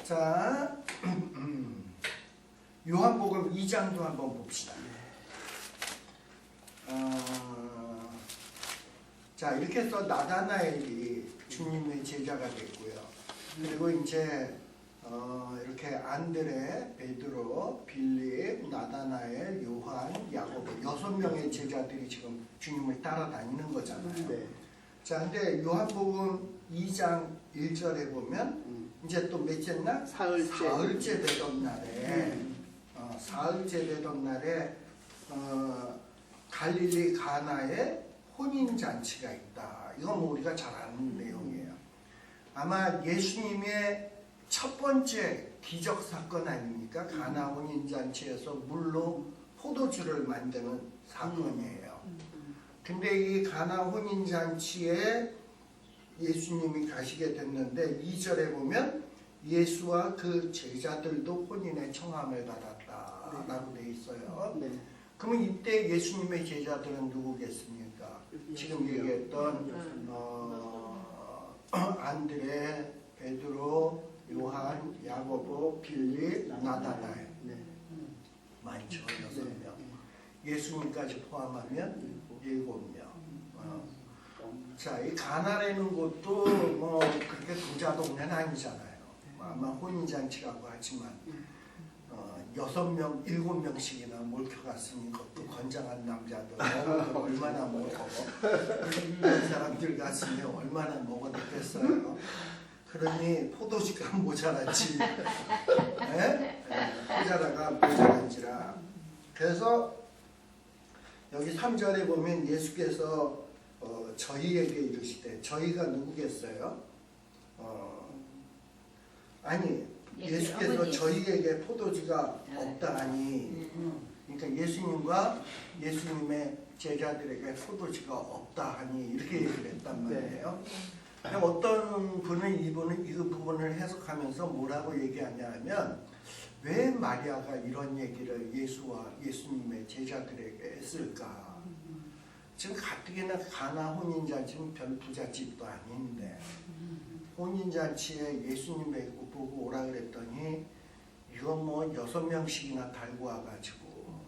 자, 요한복음 2장도 한번 봅시다. 자, 이렇게 해서 나다나엘이 주님의 제자가 됐고요. 그리고 이제 이렇게 안드레, 베드로, 빌립, 나다나엘, 요한, 야고보 6명의 제자들이 지금 주님을 따라다니는 거잖아요. 네. 자, 근데 요한복음 2장 1절에 보면 이제 또 몇째 날? 사흘째 되던 날에 사흘째 되던 날에 갈릴리 가나에 혼인잔치가 있다. 이건 뭐 우리가 잘 아는 내용이에요. 아마 예수님의 첫 번째 기적 사건 아닙니까? 가나 혼인잔치에서 물로 포도주를 만드는 사건이에요. 근데 이 가나 혼인잔치에 예수님이 가시게 됐는데 2절에 보면 예수와 그 제자들도 혼인의 청함을 받았다라고 돼 있어요. 네. 그러면 이때 예수님의 제자들은 누구겠습니까? 지금 얘기했던 안드레, 베드로, 요한, 야고보, 빌립, 나다나엘. 네. 많죠, 6명. 예수님까지 포함하면 7명. 자, 이 가나라는 곳도 뭐 그렇게 부자 동네는 아니잖아요. 아마 혼인잔치라고 하지만 6명, 7명씩이나 몰켜갔으니 그것도 건장한 남자들 먹어도 얼마나 먹어. 이런 사람들 갔으면 얼마나 먹어댔겠어요. 그러니 포도주가 모자랐지. 모자라가 모자란지라. 그래서 여기 3절에 보면 예수께서 저희에게 이르시되, 저희가 누구겠어요? 아니, 예수께서 저희에게 포도주가 없다 하니, 그러니까 예수님과 예수님의 제자들에게 포도주가 없다 하니 이렇게 얘기를 했단 말이에요. 어떤 분은 이 부분을 해석하면서 뭐라고 얘기하냐 하면, 왜 마리아가 이런 얘기를 예수와 예수님의 제자들에게 했을까? 지금 가뜩이나 가나 혼인잔치는 별 부잣집도 아닌데 혼인잔치에 예수님을 보고 오라 그랬더니 이거 뭐 6명씩이나 달고 와가지고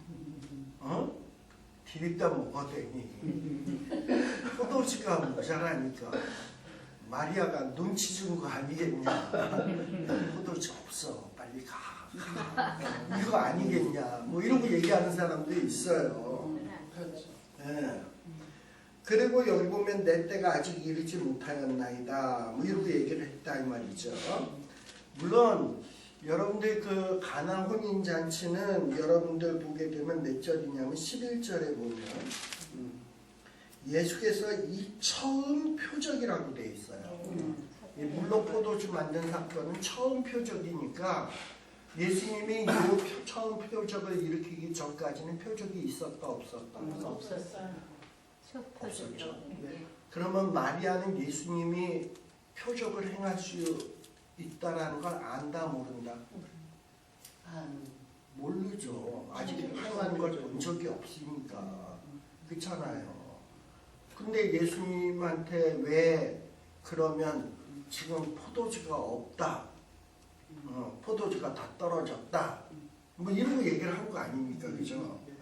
디립다 먹어대니 포도주가 모자라니까 마리아가 눈치 준 거 아니겠냐. 포도주 없어, 빨리 가. 이거 아니겠냐, 뭐 이러고 얘기하는 사람도 있어요. 네. 그리고 여기 보면 내 때가 아직 이르지 못하였나이다, 뭐 이러고 얘기를 했다 이 말이죠. 물론 여러분들 그 가나 혼인잔치는 여러분들 보게 되면 몇 절이냐면 11절에 보면 예수께서 이 처음 표적이라고 돼 있어요. 이 물로 포도주 만든 사건은 처음 표적이니까 예수님이 이 처음 표적을 일으키기 전까지는 표적이 있었다 없었다? 없었어요. 없었죠. 그러면 마리아는 예수님이 표적을 행할 수 있다라는 걸 안다 모른다? 모르죠. 아직 행하는 걸 본 적이 없으니까. 그렇잖아요. 근데 예수님한테 왜 그러면 지금 포도주가 없다, 포도주가 다 떨어졌다, 뭐 이런 얘기를 한 거 아닙니까? 그죠? 네.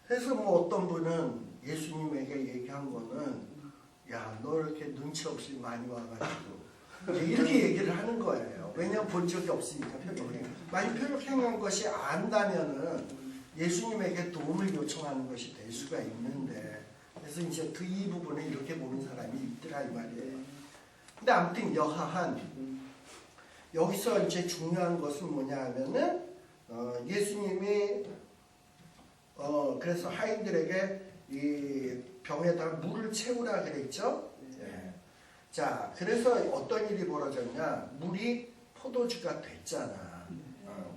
그래서 뭐 어떤 분은 예수님에게 얘기한 거는, 야, 너 이렇게 눈치 없이 많이 와가지고 이렇게 얘기를 하는 거예요. 왜냐면 본 적이 없으니까. 만약 표적행한 것이 안다면은 예수님에게 도움을 요청하는 것이 될 수가 있는데, 그래서 이제 그 이 부분을 이렇게 보는 사람이 있더라 이 말이에요. 근데 아무튼 여하한 여기서 이제 중요한 것은 뭐냐 하면은 예수님이 그래서 하인들에게 이 병에다가 물을 채우라 그랬죠. 네. 자, 그래서 어떤 일이 벌어졌냐? 물이 포도주가 됐잖아.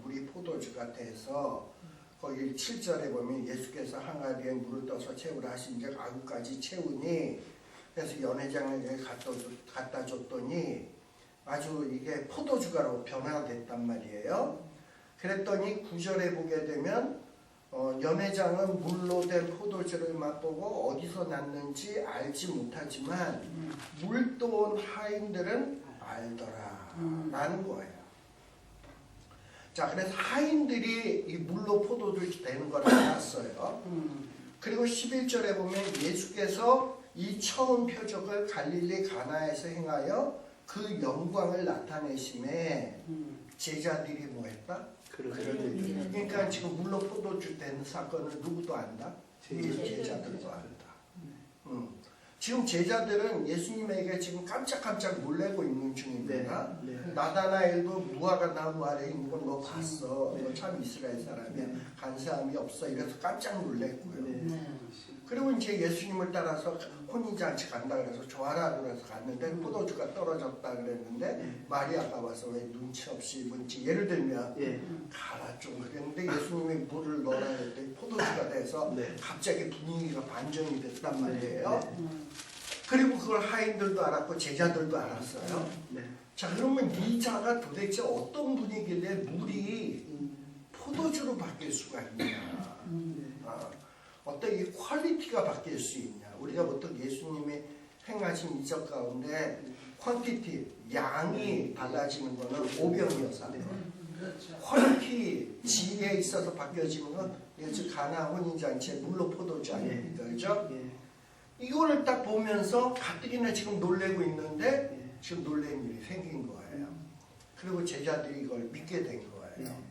물이 포도주가 돼서 거기 7절에 보면 예수께서 항아리에 물을 떠서 채우라 하신즉 아구까지 채우니, 그래서 연회장에게 갖다 줬더니 아주 이게 포도주가로 변화됐단 말이에요. 그랬더니 9절에 보게 되면 연회장은 물로 된 포도주를 맛보고 어디서 났는지 알지 못하지만 물도 온 하인들은 알더라 라는 거예요. 자, 그래서 하인들이 이 물로 포도주를 되는 걸 알았어요. 그리고 11절에 보면 예수께서 이 처음 표적을 갈릴리 가나에서 행하여 그 영광을 나타내심에 제자들이 뭐 했다? 그러니까 지금 물로 포도주 된 사건을 누구도 안다? 제자들도 안다. 지금 제자들은 예수님에게 지금 깜짝깜짝 놀래고 있는 중입니다. 나다나엘도 무화과 나무 아래 있는 걸 너 봤어. 너 참 이스라엘 사람이야. 간사함이 없어. 이래서 깜짝 놀랬고요. 그리고 이제 예수님을 따라서 혼인잔치 간다 그래서 좋아라 그래서 갔는데 포도주가 떨어졌다 그랬는데 마리아가 와서 왜 눈치 없이 뭔지 예를 들면 가라 좀 그랬는데 예수님이 물을 넣으라 했더니 포도주가 돼서 갑자기 분위기가 반전이 됐단 말이에요. 그리고 그걸 하인들도 알았고 제자들도 알았어요. 자, 그러면 이 자가 도대체 어떤 분이길래 물이 포도주로 바뀔 수가 있냐? 어떤 이 퀄리티가 바뀔 수 있냐? 우리가 보통 예수님이 행하신 이적 가운데 퀀티티, 양이 달라지는 거는 오병이어서 퀄리티, 질에 있어서 바뀌어지는 건 즉 가나 혼인잔치의 물로 포도주 아닙니까? 그죠? 이거를 딱 보면서 가뜩이나 지금 놀래고 있는데 지금 놀라는 일이 생긴 거예요. 그리고 제자들이 이걸 믿게 된 거예요.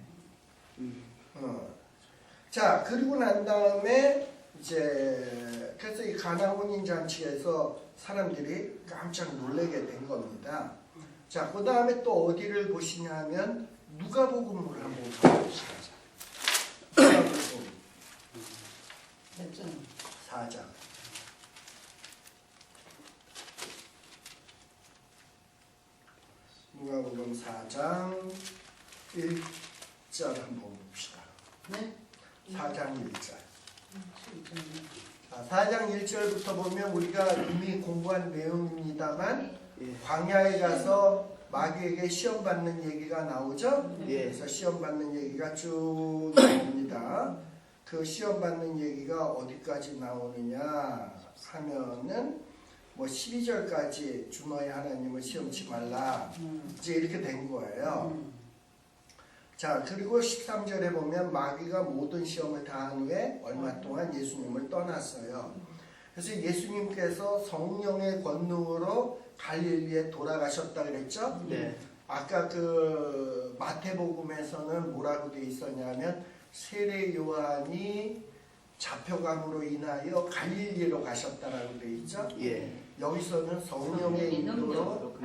자, 그리고 난 다음에 이제 그래서 이 가나 혼인 잔치에서 사람들이 깜짝 놀라게 된 겁니다. 자, 그 다음에 또 어디를 보시냐면 누가복음을 한번 보시죠. 누가복음 4장. 누가복음 4장 1절 한번 봅시다. 네? 4장 1절. 4장 1절부터 보면 우리가 이미 공부한 내용입니다만 광야에 가서 마귀에게 시험 받는 얘기가 나오죠. 그래서 시험 받는 얘기가 쭉 나옵니다. 그 시험 받는 얘기가 어디까지 나오느냐 하면은 뭐 12절까지 주 너의 하나님을 시험치 말라 이제 이렇게 된 거예요. 자, 그리고 13절에 보면 마귀가 모든 시험을 다한 후에 얼마 동안 예수님을 떠났어요. 그래서 예수님께서 성령의 권능으로 갈릴리에 돌아가셨다 그랬죠? 아까 그 마태복음에서는 뭐라고 돼 있었냐면 세례 요한이 잡혀감으로 인하여 갈릴리로 가셨다라고 돼 있죠? 여기서는 성령의 인도로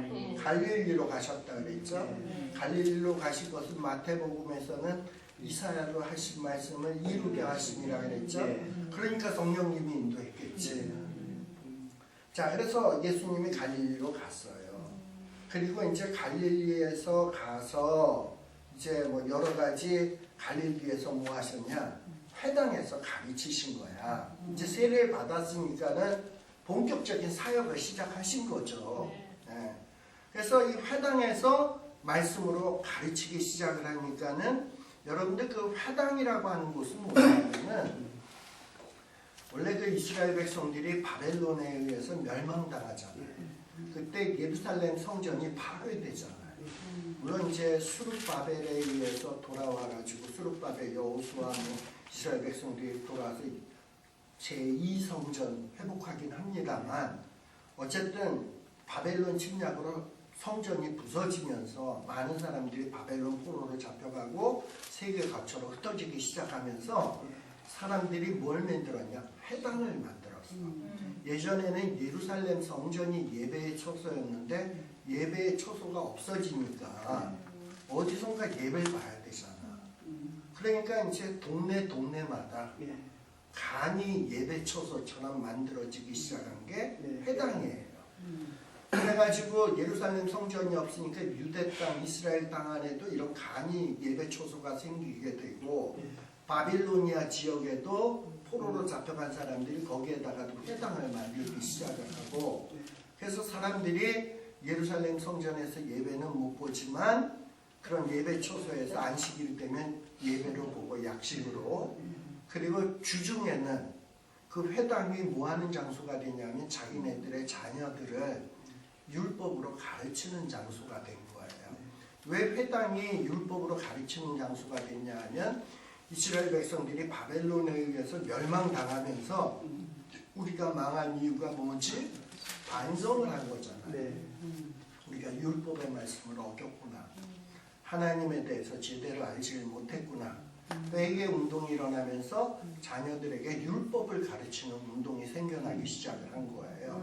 갈릴리로 가셨다 그랬죠? 갈릴리로 가신 것은 마태복음에서는 이사야로 하신 말씀을 이루게 하심이라 그랬죠? 그러니까 성령님이 인도했겠지. 자, 그래서 예수님이 갈릴리로 갔어요. 그리고 이제 갈릴리에서 가서 이제 뭐 여러 가지 갈릴리에서 뭐 하셨냐? 회당에서 가르치신 거야. 이제 세례를 받았으니까는 본격적인 사역을 시작하신 거죠. 네. 그래서 이 회당에서 말씀으로 가르치기 시작을 하니까는 여러분들 그 회당이라고 하는 곳은 뭐냐면은 원래 그 이스라엘 백성들이 바벨론에 의해서 멸망당하잖아요. 그때 예루살렘 성전이 파괴되잖아요. 물론 이제 수룹바벨에 의해서 돌아와가지고 수룹바벨 여호수아 뭐 이스라엘 백성들이 돌아와서 제2성전 회복하긴 합니다만 어쨌든 바벨론 침략으로 성전이 부서지면서 많은 사람들이 바벨론 포로로 잡혀가고 세계 각처로 흩어지기 시작하면서 사람들이 뭘 만들었냐? 회당을 만들었어. 예전에는 예루살렘 성전이 예배의 처소였는데 예배의 처소가 없어지니까 어디선가 예배를 봐야 되잖아. 그러니까 이제 동네마다 간이 예배 처소처럼 만들어지기 시작한 게 회당이에요. 그래가지고 예루살렘 성전이 없으니까 유대 땅, 이스라엘 땅 안에도 이런 간이 예배 처소가 생기게 되고 바빌로니아 지역에도 포로로 잡혀간 사람들이 거기에다가도 회당을 만들기 시작을 하고 그래서 사람들이 예루살렘 성전에서 예배는 못 보지만 그런 예배 처소에서 안식일 되면 예배로 보고 약식으로 그리고 주중에는 그 회당이 뭐 하는 장소가 되냐면 자기네들의 자녀들을 율법으로 가르치는 장소가 된 거예요. 왜 회당이 율법으로 가르치는 장소가 됐냐 하면 이스라엘 백성들이 바벨론에 의해서 멸망당하면서 우리가 망한 이유가 뭐지? 반성을 한 거잖아요. 네. 우리가 율법의 말씀을 어겼구나. 하나님에 대해서 제대로 알지 못했구나. 회개 운동이 일어나면서 자녀들에게 율법을 가르치는 운동이 생겨나기 시작을 한 거예요.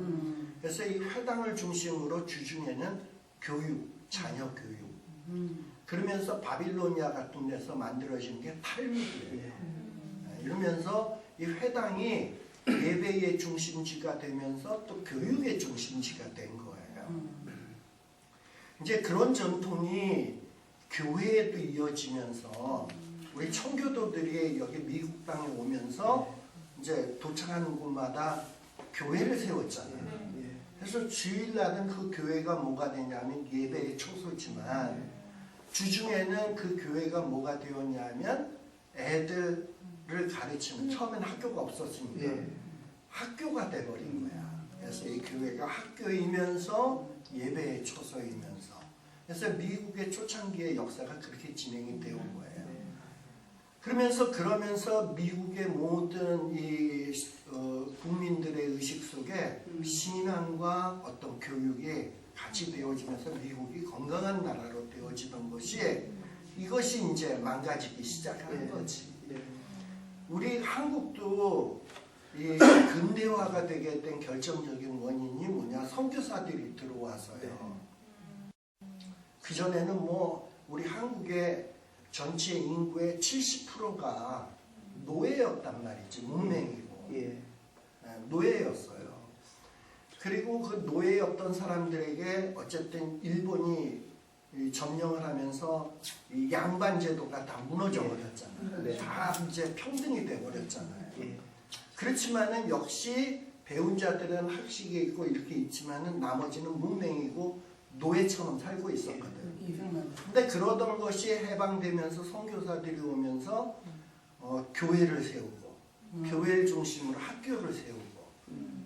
그래서 이 회당을 중심으로 주중에는 교육, 자녀 교육. 그러면서 바빌로니아 같은 데서 만들어진 게 탈무드예요. 이러면서 이 회당이 예배의 중심지가 되면서 또 교육의 중심지가 된 거예요. 이제 그런 전통이 교회에도 이어지면서 우리 청교도들이 여기 미국 땅에 오면서 이제 도착하는 곳마다 교회를 세웠잖아요. 그래서 주일날은 그 교회가 뭐가 되냐면 예배의 초소지만 주중에는 그 교회가 뭐가 되었냐면 애들을 가르치는, 처음엔 학교가 없었으니까 학교가 돼버린 거야. 그래서 이 교회가 학교이면서 예배의 초소이면서, 그래서 미국의 초창기의 역사가 그렇게 진행이 되어 온 거예요. 그러면서 미국의 모든 이 국민들의 의식 속에 신앙과 어떤 교육이 같이 되어지면서 미국이 건강한 나라로 되어지던 것이, 이것이 이제 망가지기 시작하는 거지. 우리 한국도 이 근대화가 되게 된 결정적인 원인이 뭐냐? 선교사들이 들어와서요. 그전에는 뭐 우리 한국의 전체 인구의 70%가 노예였단 말이지. 문맹이고 노예였어요. 그리고 그 노예였던 사람들에게 어쨌든 일본이 점령을 하면서 이 양반 제도가 다 무너져 버렸잖아요. 다 이제 평등이 돼 버렸잖아요. 그렇지만은 역시 배운 자들은 학식이 있고 이렇게 있지만은 나머지는 문맹이고 노예처럼 살고 있었거든. 근데 그러던 것이 해방되면서 선교사들이 오면서 교회를 세우고 교회를 중심으로 학교를 세우고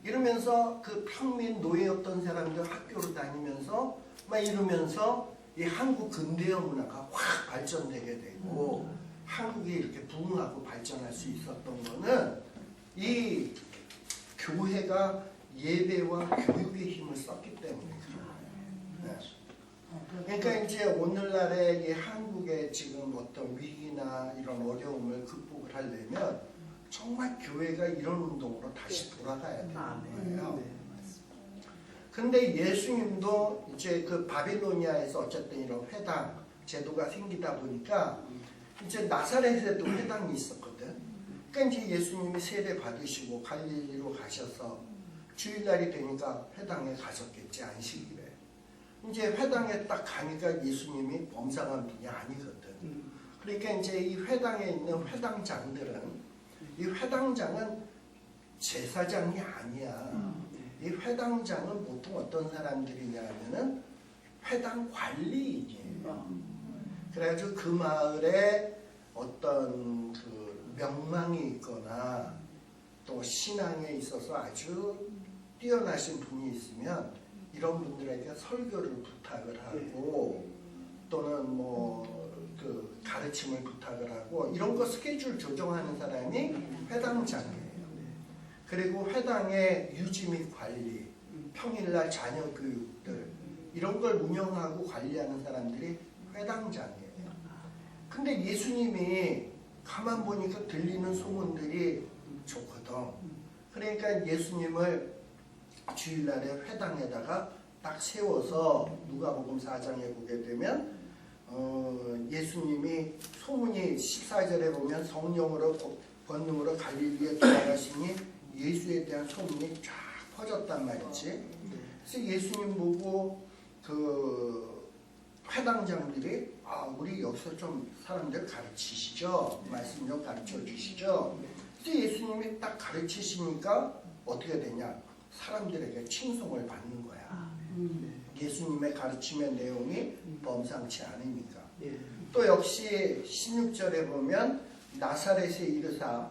이러면서 그 평민 노예였던 사람들 학교를 다니면서 막 이러면서 이 한국 근대화 문화가 확 발전되게 되고 한국이 이렇게 부흥하고 발전할 수 있었던 거는 이 교회가 예배와 교육의 힘을 썼기 때문에 그런 거예요. 그러니까 이제 오늘날의 이 한국의 지금 어떤 위기나 이런 어려움을 극복을 하려면 정말 교회가 이런 운동으로 다시 돌아가야 되는 거예요. 근데 예수님도 이제 그 바빌로니아에서 어쨌든 이런 회당 제도가 생기다 보니까 이제 나사렛에도 회당이 있었거든. 그러니까 이제 예수님이 세례 받으시고 갈릴리로 가셔서 주일날이 되니까 회당에 가셨겠지, 안식일에. 이제 회당에 딱 가니까 예수님이 범상한 분이 아니거든. 그러니까 이제 이 회당에 있는 회당장들은, 이 회당장은 제사장이 아니야. 이 회당장은 보통 어떤 사람들이냐면은 회당 관리인이에요. 그래가지고 그 마을에 어떤 그 명망이 있거나 또 신앙에 있어서 아주 뛰어나신 분이 있으면 이런 분들에게 설교를 부탁을 하고 또는 뭐 그 가르침을 부탁을 하고 이런 거 스케줄 조정하는 사람이 회당장이에요. 그리고 회당의 유지 및 관리, 평일날 자녀 교육들 이런 걸 운영하고 관리하는 사람들이 회당장이에요. 근데 예수님이 가만 보니까 들리는 소문들이 좋거든. 그러니까 예수님을 주일날에 회당에다가 딱 세워서 누가복음 4장에 보게 되면 예수님이 소문이 14절에 보면 성령으로 권능으로 갈릴리에 돌아가시니 예수에 대한 소문이 쫙 퍼졌단 말이지. 그래서 예수님 보고 그 회당장들이 우리 여기서 좀 사람들 가르치시죠. 말씀 좀 가르쳐 주시죠. 그래서 예수님이 딱 가르치시니까 어떻게 되냐? 사람들에게 칭송을 받는 거야. 예수님의 가르침의 내용이 범상치 않으니까. 또 역시 16절에 보면 나사렛에 이르사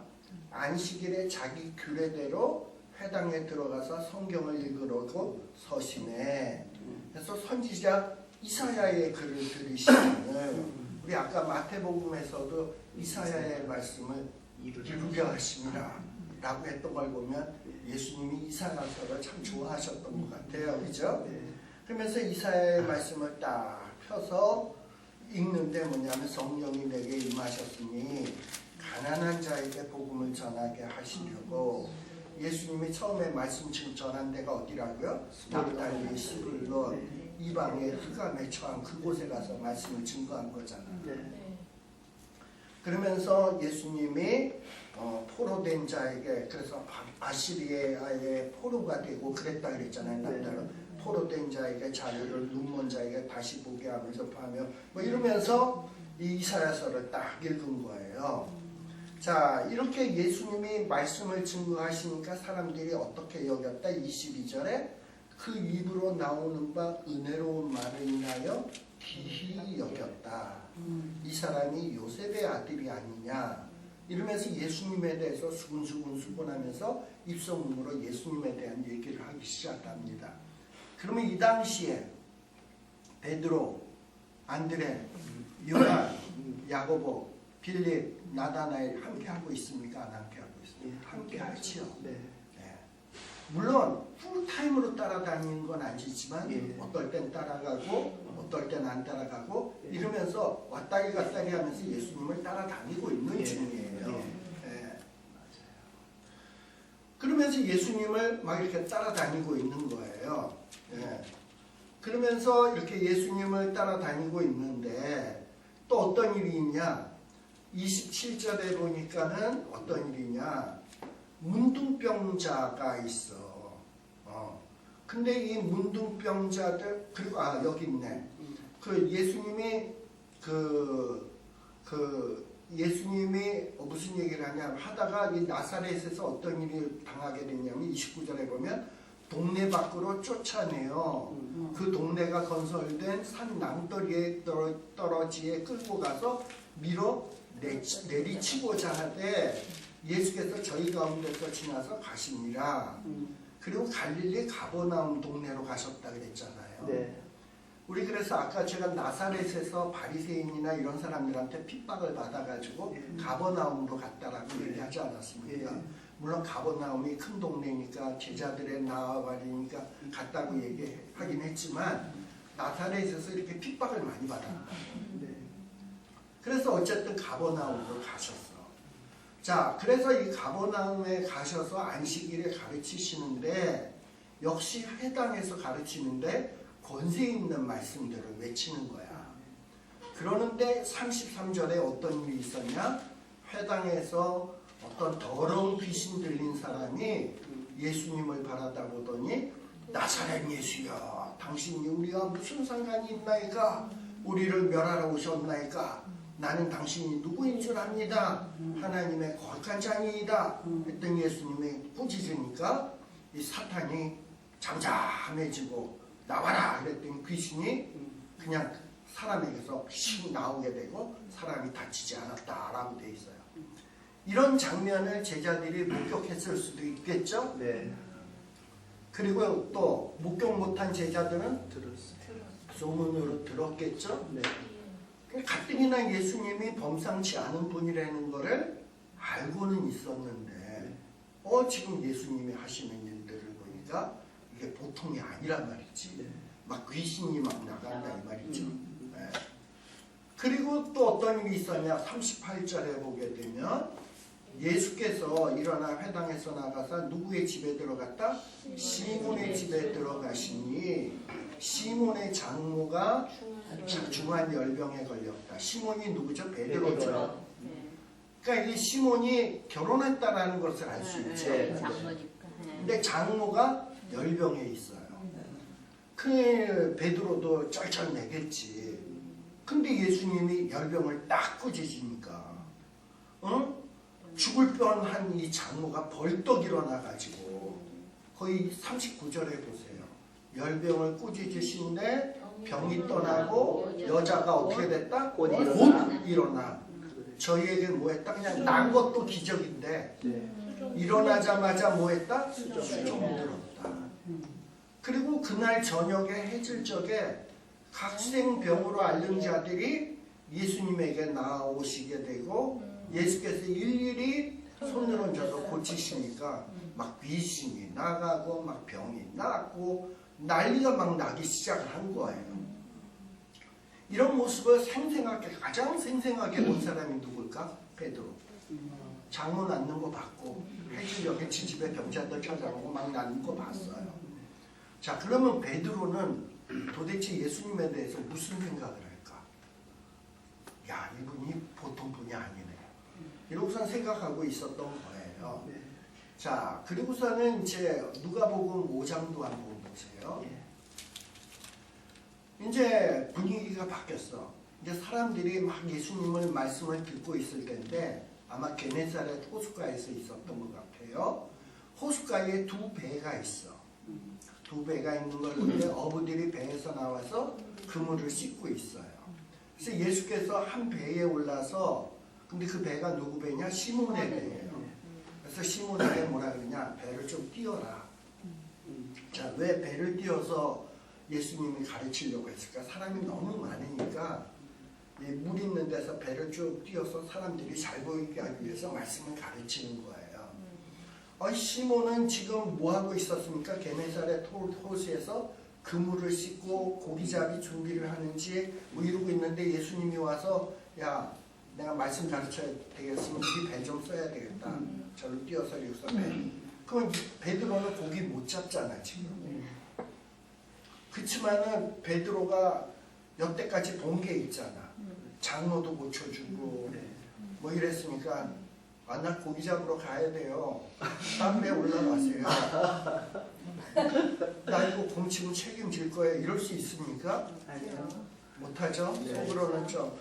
안식일에 자기 규례대로 회당에 들어가서 성경을 읽으려고 서심해. 그래서 선지자 이사야의 글을 들으시면 우리 아까 마태복음에서도 이사야의 말씀을 이루려 하심이라 라고 했던 걸 보면 예수님이 이사야서를 참 좋아하셨던 것 같아요. 그죠? 그러면서 이사야의 말씀을 딱 펴서 읽는데 뭐냐면 성령이 내게 임하셨으니 가난한 자에게 복음을 전하게 하시려고. 예수님이 처음에 말씀 전한 데가 어디라고요? naphtali, 스불론, 이방의 흑암에 처한 그곳에 가서 말씀을 증거한 거잖아요. 그러면서 예수님이 포로된 자에게, 그래서 아시리아의 포로가 되고 그랬다 그랬잖아요. 남자로 포로된 자에게 자유를, 눈먼 자에게 다시 보게 하면서 파며 뭐 이러면서 이 이사야서를 딱 읽은 거예요. 자, 이렇게 예수님이 말씀을 증거하시니까 사람들이 어떻게 여겼다? 22절에 그 입으로 나오는 바 은혜로운 말을 인하여 기히 여겼다. 이 사람이 요셉의 아들이 아니냐. 이러면서 예수님에 대해서 수근수근 수근하면서 입소문으로 예수님에 대한 얘기를 하기 시작합니다. 그러면 이 당시에 베드로, 안드레, 요한, 야고보, 빌립, 나다나엘 함께 하고 있습니까? 안 함께 하고 있습니까? 함께 하지요. 물론 풀타임으로 따라다니는 건 아니지만 어떨 땐 따라가고 어떨 땐 안 따라가고 이러면서 왔다리 갔다리 하면서 예수님을 따라다니고 있는 중이에요. 그러면서 예수님을 막 이렇게 따라다니고 있는 거예요. 그러면서 이렇게 예수님을 따라다니고 있는데 또 어떤 일이 있냐? 27절에 보니까는 어떤 일이냐? 문둥병자가 있어. 근데 이 문둥병자들, 그리고 여기 있네. 그 예수님이 예수님이 무슨 얘기를 하냐 하다가 이 나사렛에서 어떤 일이 당하게 됐냐면 29절에 보면 동네 밖으로 쫓아내요. 그 동네가 건설된 산 낭떠러지에 떨어지에 끌고 가서 밀어 내리치고자 하되 예수께서 저희 가운데서 지나서 가시니라. 그리고 갈릴리 가버나움 동네로 가셨다 그랬잖아요. 우리 그래서 아까 제가 나사렛에서 바리새인이나 이런 사람들한테 핍박을 받아가지고 가버나움으로 갔다라고 얘기하지 않았습니까? 물론 가버나움이 큰 동네니까 제자들의 나와버리니까 갔다고 얘기하긴 했지만 나사렛에서 이렇게 핍박을 많이 받았다. 그래서 어쨌든 가버나움으로 가셨어. 자, 그래서 이 가버나움에 가셔서 안식일에 가르치시는데 역시 회당에서 가르치는데 권세 있는 말씀들을 외치는 거야. 그러는데 33절에 어떤 일이 있었냐? 회당에서 어떤 더러운 귀신 들린 사람이 예수님을 바라다보더니 나사렛 예수여, 당신이 우리와 무슨 상관이 있나이까? 우리를 멸하러 오셨나이까? 나는 당신이 누구인 줄 압니다. 하나님의 거룩한 자니이다. 했더니 예수님이 꾸짖으니까 이 사탄이 잠잠해지고 나와라 그랬더니 귀신이 그냥 사람에게서 씩 나오게 되고 사람이 다치지 않았다라고 되어 있어요. 이런 장면을 제자들이 목격했을 수도 있겠죠. 그리고 또 목격 못한 제자들은 소문으로 들었겠죠. 가뜩이나 예수님이 범상치 않은 분이라는 것을 알고는 있었는데 지금 예수님이 하시는 일들을 보니까 이게 보통이 아니란 말이지. 막 귀신이 막 나간다 이 말이죠. 그리고 또 어떤 일이 있었냐? 38절에 보게 되면 예수께서 일어나 회당에서 나가서 누구의 집에 들어갔다? 시몬의 집에 들어가시니 시몬의 장모가 중한 열병에 걸렸다. 시몬이 누구죠? 베드로죠. 그러니까 이 시몬이 결혼했다라는 것을 알 수 있죠. 근데 장모가 열병에 있어요. 그 베드로도 쩔쩔매겠지. 근데 예수님이 열병을 딱 꾸짖으니까 죽을 뻔한 이 장모가 벌떡 일어나가지고 거의 39절에 보세요. 열병을 꾸짖으신데 병이 떠나고 여자가 어떻게 됐다? 곧 일어나. 저희에게 뭐 했다? 그냥 난 것도 기적인데 일어나자마자 뭐 했다? 수종 들었다. 그리고 그날 저녁에 해질 적에 각생병으로 앓는 자들이 예수님에게 나오시게 되고 예수께서 일일이 손을 얹어서 고치시니까 막 귀신이 나가고 막 병이 낫고 난리가 막 나기 시작한 거예요. 이런 모습을 가장 생생하게 본 사람이 누굴까? 베드로. 장모 낫는 거 봤고 해질녘에 지집에 병자들 찾아오고 막 낫는 거 봤어요. 자, 그러면 베드로는 도대체 예수님에 대해서 무슨 생각을 할까? 야, 이분이 보통 분이 아니네. 이러고선 생각하고 있었던 거예요. 자, 그리고서는 이제 누가복음 5장도 한번 보세요. 이제 분위기가 바뀌었어. 이제 사람들이 막 예수님을 말씀을 듣고 있을 텐데 아마 게네사렛 호숫가에서 있었던 것 같아요. 호숫가에 두 배가 있어. 두 배가 있는 걸 보는데 어부들이 배에서 나와서 그물을 씻고 있어요. 그래서 예수께서 한 배에 올라서, 근데 그 배가 누구 배냐? 시몬의 배예요. 그래서 시몬에게 뭐라 그러냐? 배를 좀 띄워라. 자, 왜 배를 띄워서 예수님이 가르치려고 했을까? 사람이 너무 많으니까 물 있는 데서 배를 쭉 띄워서 사람들이 잘 보이게 하기 위해서 말씀을 가르치는 거예요. 시몬은 지금 뭐 하고 있었습니까? 게네사렛 호수에서 그물을 씻고 고기잡이 준비를 하는지 뭐 이러고 있는데 예수님이 와서 야, 내가 말씀 가르쳐야 되겠으면 네 배 좀 써야 되겠다. 저를 띄워서 여기서 배. 그럼 베드로는 고기 못 잡잖아 지금. 그치만은 베드로가 여태까지 본 게 있잖아. 장로도 고쳐주고 뭐 이랬으니까 나 고기 잡으러 가야 돼요. 딴 배 올라가세요. 나 이거 공치면 책임질 거예요. 이럴 수 있습니까? 못하죠? 속으로는 좀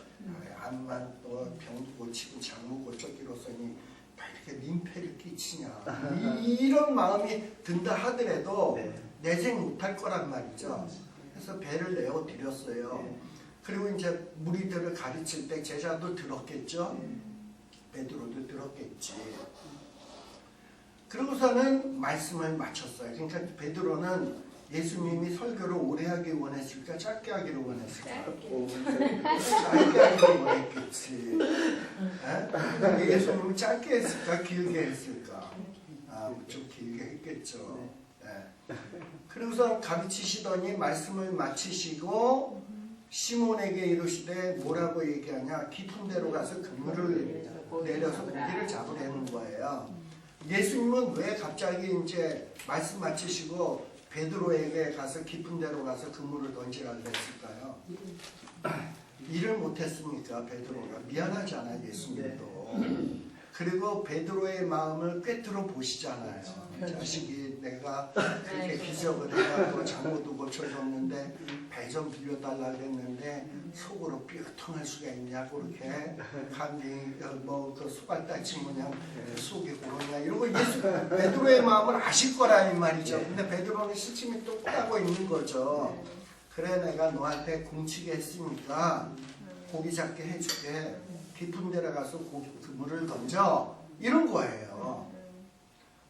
암만 또 병도 고치고 장모 고쳤기로서니 이렇게 민폐를 끼치냐 이런 마음이 든다 하더라도 내생 못할 거란 말이죠. 그래서 배를 내어드렸어요. 그리고 이제 무리들을 가르칠 때 제자도 들었겠죠. 베드로도 들었겠지. 그러고서는 말씀을 마쳤어요. 그러니까 베드로는 예수님이 설교를 오래 하기 원했을까? 짧게 하기를 원했을까? 짧게 하기를 원했겠지. 예수님은 짧게 했을까? 길게 했을까? 좀 길게 했겠죠. 그러고서 가르치시더니 말씀을 마치시고 시몬에게 이르시되 뭐라고 얘기하냐? 깊은 데로 가서 그물을 내려서 고기를 잡으려는 거예요. 예수님은 왜 갑자기 이제 말씀 마치시고 베드로에게 가서 깊은 데로 가서 그물을 던지라고 했을까요? 일을 못했으니까 베드로가 미안하잖아 예수님도. 그리고 베드로의 마음을 꿰뚫어 보시잖아요. 자식이 내가 그렇게 기적을 해가지고 장모도 고쳐줬는데 배 좀 빌려달라고 했는데 속으로 삐어통할 수가 있냐고 그렇게 감히 뭐그 소갈딱지 뭐냐 속이 고르냐 이러고 예수 베드로의 마음을 아실 거라는 말이죠. 근데 베드로는 시침이 똑하고 있는 거죠. 그래 내가 너한테 공치게 했으니까 고기 잡게 해줄게. 깊은 데로 가서 그물을 던져 이런 거예요.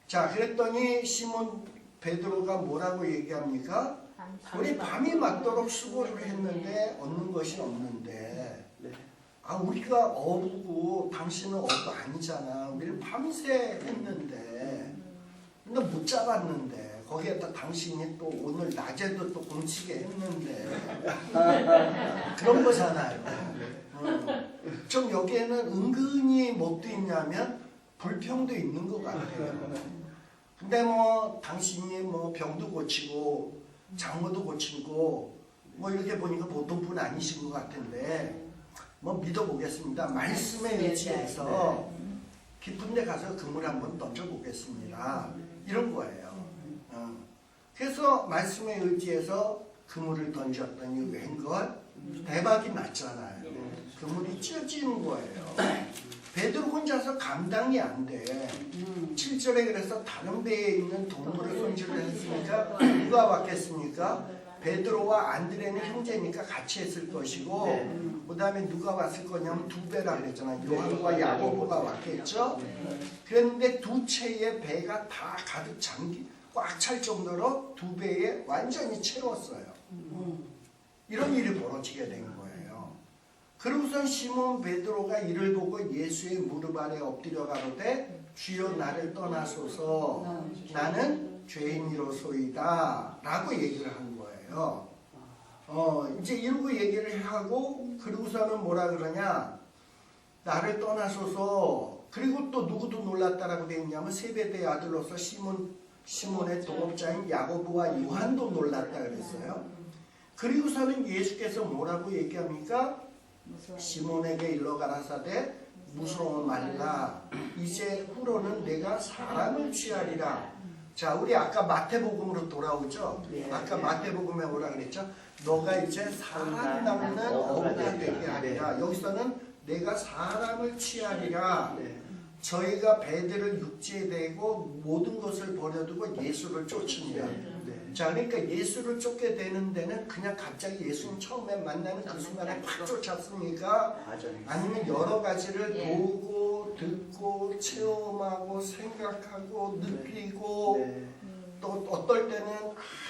자, 그랬더니 시몬 베드로가 뭐라고 얘기합니까? 우리 밤이 맞도록 수고를 했는데 얻는 것이 없는데 우리가 어부고 당신은 어부 아니잖아. 우리는 밤새 했는데 근데 못 잡았는데 거기에다 당신이 또 오늘 낮에도 또 공치게 했는데 그런 거잖아요. 좀 여기에는 은근히 뭣도 있냐면 불평도 있는 것 같아요. 근데 뭐 당신이 뭐 병도 고치고 장모도 고치고 뭐 이렇게 보니까 보통 분 아니신 것 같은데 뭐 믿어보겠습니다. 말씀에 의지해서 깊은 데 가서 그물 한번 던져보겠습니다. 이런 거예요. 그래서 말씀에 의지해서 그물을 던졌더니 웬걸 대박이 났잖아요. 그물이 찢어지는 거예요. 베드로 혼자서 감당이 안 돼. 7절에 그래서 다른 배에 있는 동물을 손질을 했으니까 누가 왔겠습니까? 베드로와 안드레는 형제니까 같이 했을 것이고 그 다음에 누가 왔을 거냐면 두 배라 그랬잖아요. 요한과 야고보가 왔겠죠. 그런데 두 채의 배가 다 가득 꽉 찰 정도로 두 배에 완전히 채웠어요. 이런 일이 벌어지게 된 거예요. 그러고선 시몬 베드로가 이를 보고 예수의 무릎 아래 엎드려 가로되 주여 나를 떠나소서 나는 죄인이로소이다 라고 얘기를 한 거예요. 이제 이러고 얘기를 하고 그러고서는 뭐라 그러냐, 나를 떠나소서. 그리고 또 누구도 놀랐다라고 되어 있냐면 세베대의 아들로서 시몬의 동업자인 야고보와 요한도 놀랐다 그랬어요. 그리고서는 예수께서 뭐라고 얘기합니까? 시몬에게 일러 가라사대 무서워 말라. 이제 후로는 내가 사람을 취하리라. 자, 우리 아까 마태복음으로 돌아오죠. 아까 마태복음에 뭐라 그랬죠? 너가 이제 사람 낚는 어부가 되게 하리라. 여기서는 내가 사람을 취하리라. 저희가 배들을 육지에 대고 모든 것을 버려두고 예수를 쫓습니다. 자, 그러니까 예수를 쫓게 되는 데는 그냥 갑자기 예수님 처음에 만나는 그 순간에 팍 쫓았습니까? 아니면 여러 가지를 보고 듣고 체험하고 생각하고 느끼고 또 어떨 때는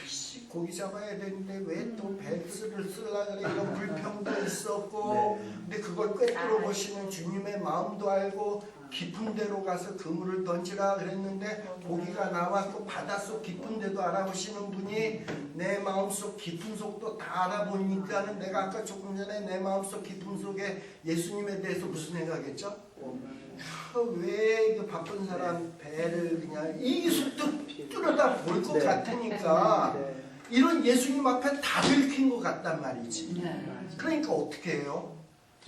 아이씨 고기 잡아야 되는데 왜 또 배를 쓰려고 그래, 이런 불평도 있었고, 근데 그걸 꿰뚫어 보시는 주님의 마음도 알고 깊은 데로 가서 그물을 던지라 그랬는데 고기가 나왔고 바닷속 깊은 데도 알아보시는 분이 내 마음속 깊은 속도 다 알아보니까는 내가 아까 조금 전에 내 마음속 깊은 속에 예수님에 대해서 무슨 생각했죠? 왜 그 바쁜 사람 배를 그냥 이 속도 뚫어다 볼 것 같으니까 이런 예수님 앞에 다 들킨 것 같단 말이지. 그러니까 어떻게 해요?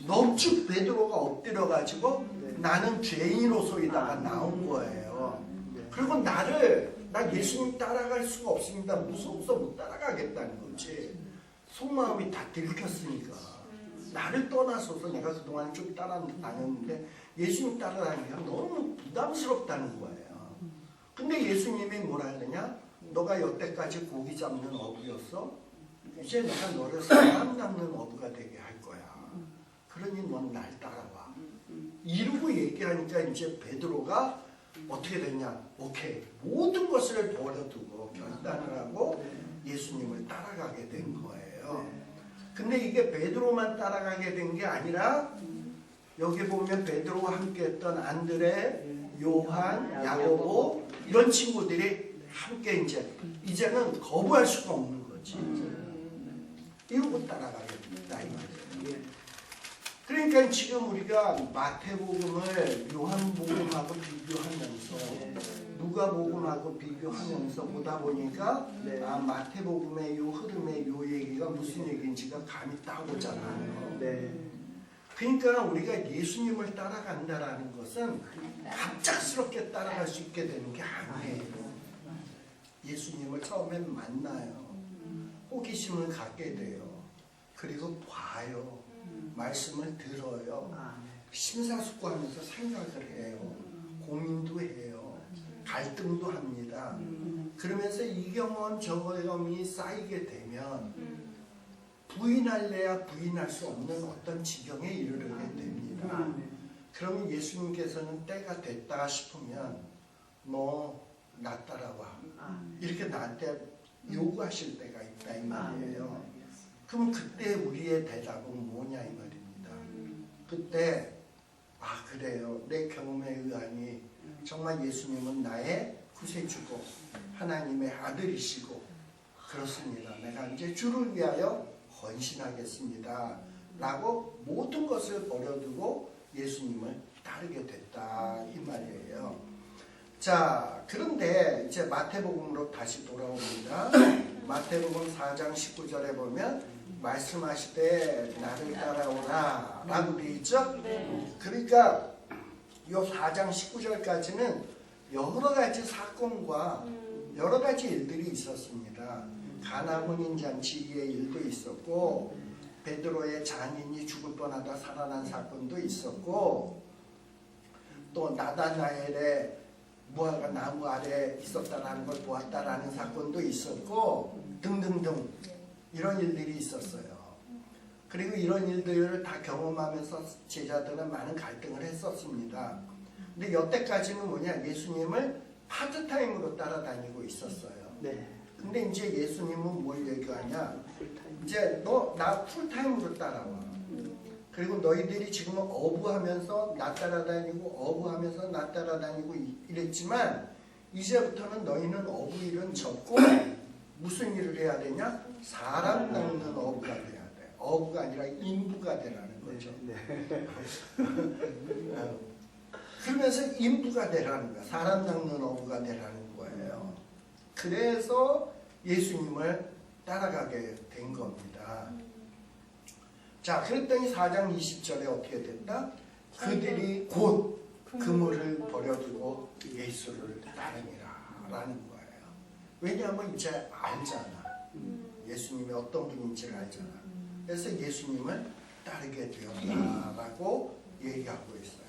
넙죽 베드로가 엎드려가지고 나는 죄인으로서이다가 나온 거예요. 그리고 나 예수님 따라갈 수가 없습니다. 무서워서 못 따라가겠다는 거지. 속마음이 다 들켰으니까. 나를 떠나서서 내가 그동안 좀 따라다녔는데 예수님 따라다니기가 너무 부담스럽다는 거예요. 근데 예수님이 뭐라 그러냐? 너가 여태까지 고기 잡는 어부였어? 이제 내가 너를 사람 잡는 어부가 되게 할 거야. 그러니 넌 날 따라와. 이러고 얘기하니까 이제 베드로가 어떻게 됐냐? 오케이, 모든 것을 버려두고 결단을 하고 예수님을 따라가게 된 거예요. 근데 이게 베드로만 따라가게 된 게 아니라 여기 보면 베드로와 함께 했던 안드레, 요한, 야고보 이런 친구들이 함께 이제는 거부할 수가 없는 거지. 이러고 따라가게 됐다 이 말이에요. 그러니까 지금 우리가 마태복음을 요한복음하고 비교하면서 누가복음하고 비교하면서 보다 보니까 마태복음의 요 흐름의 요 얘기가 무슨 얘기인지가 감이 딱 오잖아요. 그러니까 우리가 예수님을 따라간다라는 것은 갑작스럽게 따라갈 수 있게 되는 게 아니에요. 예수님을 처음엔 만나요. 호기심을 갖게 돼요. 그리고 봐요. 말씀을 들어요. 심사숙고하면서 생각을 해요. 고민도 해요. 갈등도 합니다. 그러면서 이 경험 저 경험이 쌓이게 되면 부인할래야 부인할 수 없는 어떤 지경에 이르게 됩니다. 그러면 예수님께서는 때가 됐다 싶으면 너 나 따라와. 이렇게 나한테 요구하실 때가 있다 이 말이에요. 그럼 그때 우리의 대답은 뭐냐 이 말입니다. 그때 그래요. 내 경험에 의하니 정말 예수님은 나의 구세주고 하나님의 아들이시고 그렇습니다. 내가 이제 주를 위하여 헌신하겠습니다. 라고 모든 것을 버려두고 예수님을 따르게 됐다 이 말이에요. 자, 그런데 이제 마태복음으로 다시 돌아옵니다. 마태복음 4장 19절에 보면 말씀하시되 나를 따라오라 라고 되어 있죠. 그러니까 이 4장 19절까지는 여러 가지 사건과 여러 가지 일들이 있었습니다. 가나 혼인잔치의 일도 있었고 베드로의 장인이 죽을 뻔하다 살아난 사건도 있었고 또 나다나엘의 무화과 나무 아래 있었다라는 걸 보았다라는 사건도 있었고 등등등 이런 일들이 있었어요. 그리고 이런 일들을 다 경험하면서 제자들은 많은 갈등을 했었습니다. 근데 여태까지는 뭐냐, 예수님을 파트타임으로 따라다니고 있었어요. 근데 이제 예수님은 뭘 얘기하냐, 이제 너 나 풀타임으로 따라와. 그리고 너희들이 지금 어부하면서 나 따라다니고 어부하면서 나 따라다니고 이랬지만 이제부터는 너희는 어부 일은 접고 무슨 일을 해야 되냐? 사람 낚는 어부가 돼야 돼. 어부가 아니라 인부가 되라는 거죠. 그러면서 인부가 되라는 거야. 사람 낚는 어부가 되라는 거예요. 그래서 예수님을 따라가게 된 겁니다. 자, 그랬더니 4장 20절에 어떻게 됐다? 그들이 곧 그물을 버려두고 예수를 따르니라 라는 거예요. 왜냐하면 이제 알잖아. 예수님이 어떤 분인지를 알잖아. 그래서 예수님을 따르게 되었다라고 얘기하고 있어요.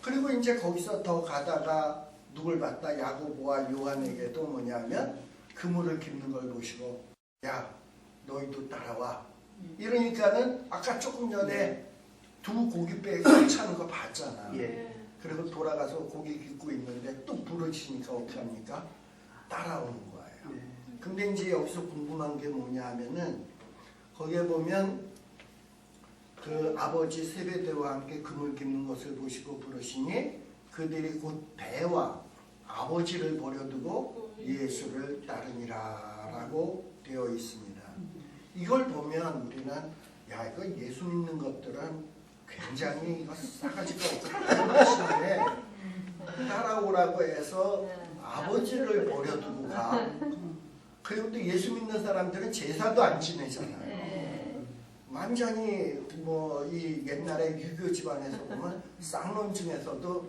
그리고 이제 거기서 더 가다가 누굴 봤다? 야고보와 요한에게도 뭐냐면 그물을 깁는 걸 보시고 야 너희도 따라와. 이러니까는 아까 조금 전에 두 고깃배에 꽉 차는 거 봤잖아. 그리고 돌아가서 고기 깃고 있는데 또 부러지니까 어떻게 합니까? 따라오는 거예요. 근데 이제 여기서 궁금한 게 뭐냐 하면은 거기에 보면 그 아버지 세베대와 함께 그물 깁는 것을 보시고 부르시니 그들이 곧 배와 아버지를 버려두고 예수를 따르니라 라고 되어 있습니다. 이걸 보면 우리는 야 이거 예수 믿는 것들은 굉장히 이거 싸가지가 없고 따라오라고 해서 아버지를 버려두고 가. 그리고 또 예수 믿는 사람들은 제사도 안 지내잖아요. 완전히 뭐 이 옛날에 유교 집안에서 보면 쌍놈 중에서도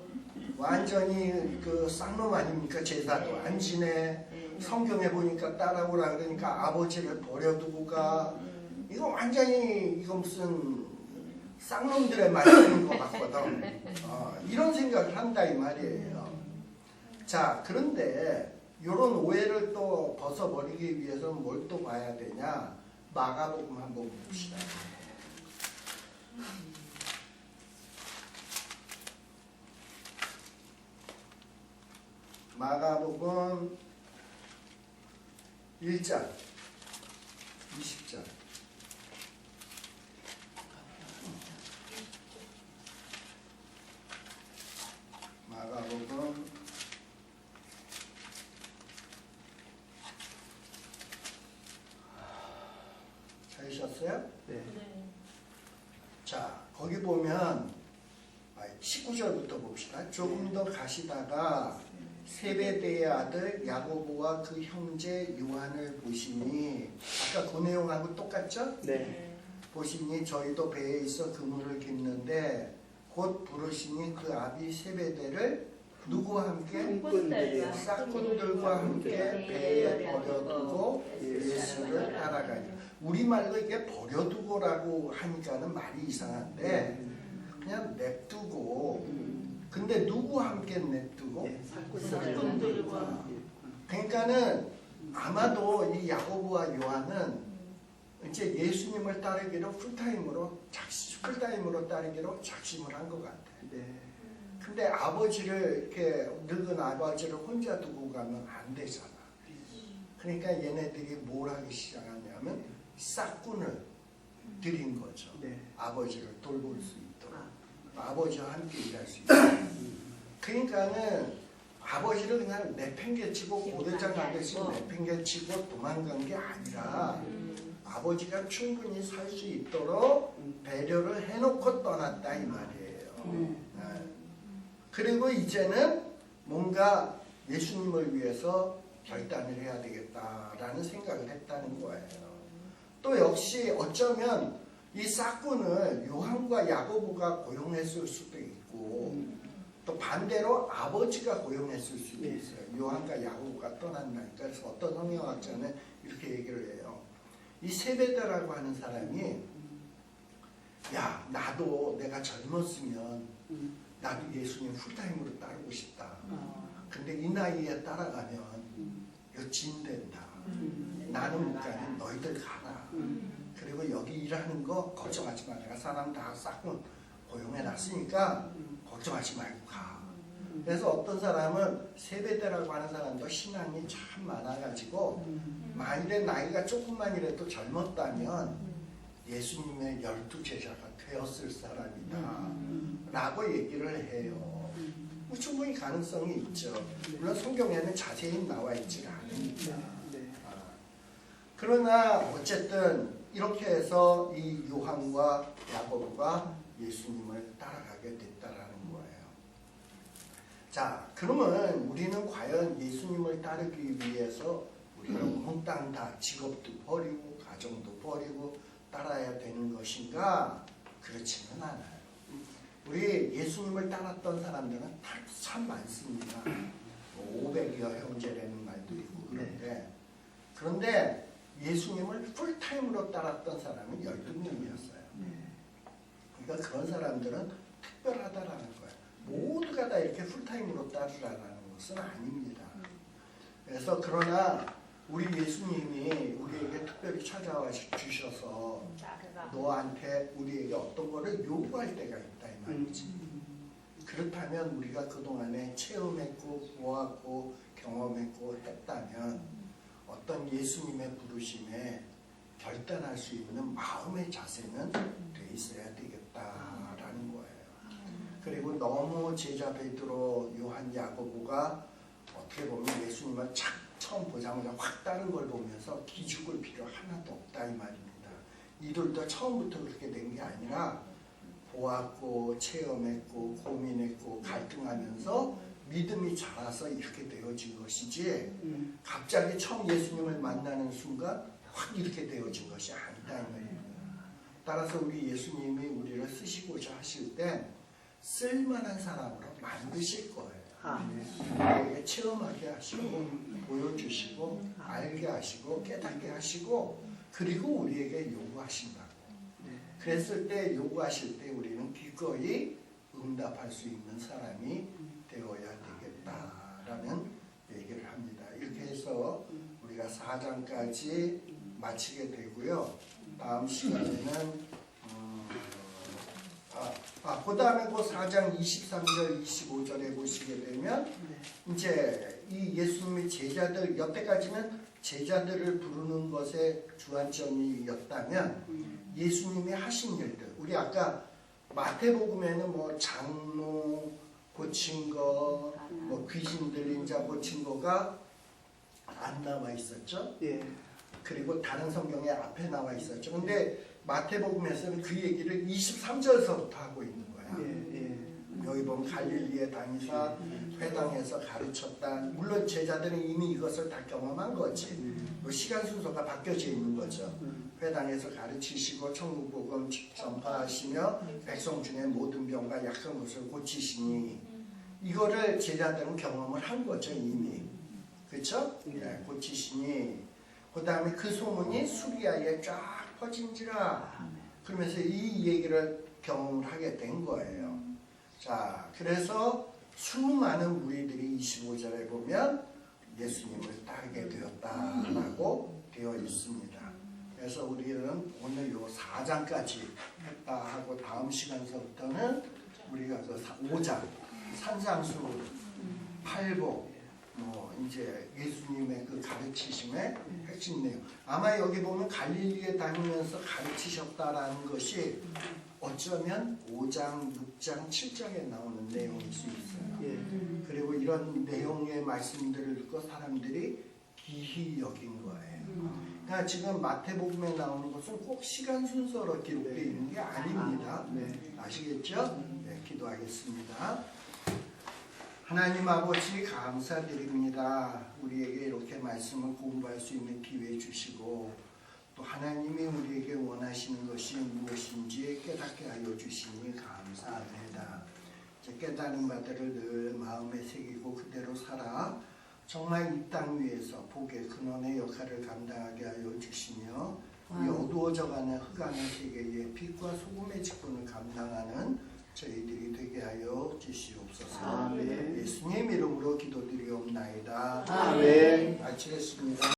완전히 그 쌍놈 아닙니까? 제사도 안 지내. 성경에 보니까 따라오라 그러니까 아버지를 버려두고 가. 이거 완전히 이거 무슨 쌍놈들의 말씀인 것 같거든. 이런 생각을 한다 이 말이에요. 자, 그런데 이런 오해를 또 벗어버리기 위해서는 뭘 또 봐야 되냐? 마가복음 한번 봅시다. 마가복음 1장 20절 마가복음 '찾으셨어요? 네. 자, 거기 보면 19절부터 봅시다. 조금 더 가시다가 세베대의 아들 야고보와 그 형제 요한을 보시니 아까 그 내용하고 똑같죠? 네. 보시니 저희도 배에 있어 그물을 깁는데 곧 부르시니 그 아비 세베대를 누구와 함께? 싹꾼들과 함께 배에 버려두고 예수를 따라가니. 우리말로 이게 버려두고라고 하니까는 말이 이상한데 그냥 냅두고. 근데 누구와 함께 냅두고? 싹꾼들과. 그러니까는 아마도 이 야고보와 요한은 이제 예수님을 따르기로 풀타임으로 따르기로 작심을 한 것 같아. 근데 아버지를 이렇게 늙은 아버지를 혼자 두고 가면 안 되잖아. 그러니까 얘네들이 뭘 하기 시작하냐면 싹꾼을 들인 거죠. 아버지를 돌볼 수 있도록. 아버지와 함께 일할 수 있도록. 그러니까는 아버지를 그냥 내팽개치고 고대장 가듯이 내팽개치고 도망간 게 아니라 아버지가 충분히 살 수 있도록 배려를 해놓고 떠났다 이 말이에요. 그리고 이제는 뭔가 예수님을 위해서 결단을 해야 되겠다라는 생각을 했다는 거예요. 또 역시 어쩌면 이 싹꾼을 요한과 야고보가 고용했을 수도 있고 또 반대로 아버지가 고용했을 수도 있어요. 요한과 야고보가 떠난다니까. 그래서 어떤 성경학자는 이렇게 얘기를 해요. 이 세베대라고 하는 사람이 야 나도 내가 젊었으면 나도 예수님 풀타임으로 따르고 싶다. 근데 이 나이에 따라가면 이거 진된다. 나는 못 가니 너희들 가라. 그리고 여기 일하는 거 걱정하지 마. 내가 사람 다 싹 고용해놨으니까 걱정하지 말고 가. 그래서 어떤 사람은 세배대라고 하는 사람도 신앙이 참 많아가지고 만일에 나이가 조금만이라도 젊었다면 예수님의 12제자가 되었을 사람이다 라고 얘기를 해요. 뭐 충분히 가능성이 있죠. 물론 성경에는 자세히 나와 있지 않으니까. 그러나 어쨌든 이렇게 해서 이 요한과 야고보가 예수님을 따라가게 됐다라는 거예요. 자, 그러면 우리는 과연 예수님을 따르기 위해서 우리가 몽땅 다 직업도 버리고 가정도 버리고 따라야 되는 것인가? 그렇지는 않아요. 우리 예수님을 따랐던 사람들은 참 많습니다. 500여 형제라는 말도 있고 그런데 예수님을 풀타임으로 따랐던 사람은 12명이었어요. 그러니까 그런 사람들은 특별하다라는 거예요. 모두가 다 이렇게 풀타임으로 따르라는 것은 아닙니다. 그래서 그러나 우리 예수님이 우리에게 특별히 찾아와 주셔서 너한테 우리에게 어떤 거를 요구할 때가 있다 이 말이지. 그렇다면 우리가 그동안에 체험했고 보았고 경험했고 했다면 어떤 예수님의 부르심에 결단할 수 있는 마음의 자세는 돼 있어야 되겠다라는 거예요. 그리고 너무 제자 베드로, 요한, 야고보가 어떻게 보면 예수님을 처음 보자마자 확 따른 걸 보면서 기죽을 필요 하나도 없다 이 말입니다. 이들도 처음부터 그렇게 된 게 아니라 보았고 체험했고 고민했고 갈등하면서 믿음이 자라서 이렇게 되어진 것이지 갑자기 처음 예수님을 만나는 순간 확 이렇게 되어진 것이 아니다 이 말입니다. 따라서 우리 예수님이 우리를 쓰시고자 하실 때 쓸만한 사람으로 만드실 거예요. 우리에게 체험하게 하시고 보여주시고 알게 하시고 깨닫게 하시고 그리고 우리에게 요구하신다고. 그랬을 때 요구하실 때 우리는 기꺼이 응답할 수 있는 사람이 되어야 되겠다라는 얘기를 합니다. 이렇게 해서 우리가 4장까지 마치게 되고요. 다음 시간에는 그 다음에 그 4장 23절 25절에 보시게 되면 이제 이 예수님의 제자들 여태까지는 제자들을 부르는 것에 주안점이었다면 예수님이 하신 일들 우리 아까 마태복음에는 뭐 장로 고친 거, 뭐 귀신 들린 자 고친 거가 안 나와 있었죠. 그리고 다른 성경에 앞에 나와 있었죠. 근데 마태복음에서는 그 얘기를 23절서부터 하고 있는 거야. 여기 보면 갈릴리에 다니사 회당에서 가르쳤다. 물론 제자들은 이미 이것을 다 경험한 거지. 시간 순서가 바뀌어져 있는 거죠. 회당에서 가르치시고 천국복음 전파하시며 백성 중에 모든 병과 약한 것을 고치시니 이거를 제자들은 경험을 한 거죠 이미. 그렇죠? 고치시니 그 다음에 그 소문이 수리아에 쫙 퍼진지라 그러면서 이 얘기를 경험을 하게 된 거예요. 자, 그래서 수많은 무리들이 25절에 보면 예수님을 따르게 되었다라고 되어 있습니다. 그래서 우리는 오늘 요 4장까지 했다 하고 다음 시간서부터는 우리가 그 5장 산상수 팔복 뭐 이제 예수님의 그 가르치심의 핵심 내용 아마 여기 보면 갈릴리에 다니면서 가르치셨다라는 것이 어쩌면 5장, 6장, 7장에 나오는 내용일 수 있어요. 그리고 이런 내용의 말씀들을 듣고 사람들이 기히 여긴 거예요. 그러니까 지금 마태복음에 나오는 것은 꼭 시간 순서로 기록되어 있는 게 아닙니다. 아시겠죠? 네, 기도하겠습니다. 하나님 아버지 감사드립니다. 우리에게 이렇게 말씀을 공부할 수 있는 기회 주시고 또 하나님이 우리에게 원하시는 것이 무엇인지 깨닫게 하여 주시니 감사합니다. 깨달은 바들을 늘 마음에 새기고 그대로 살아 정말 이 땅 위에서 복의 근원의 역할을 감당하게 하여 주시며 이 어두워져가는 흑암의 세계의 빛과 소금의 직분을 감당하는 저희들이 되게 하여 주시옵소서. 아멘. 예수님 이름으로 기도드리옵나이다. 아멘. 마치겠습니다.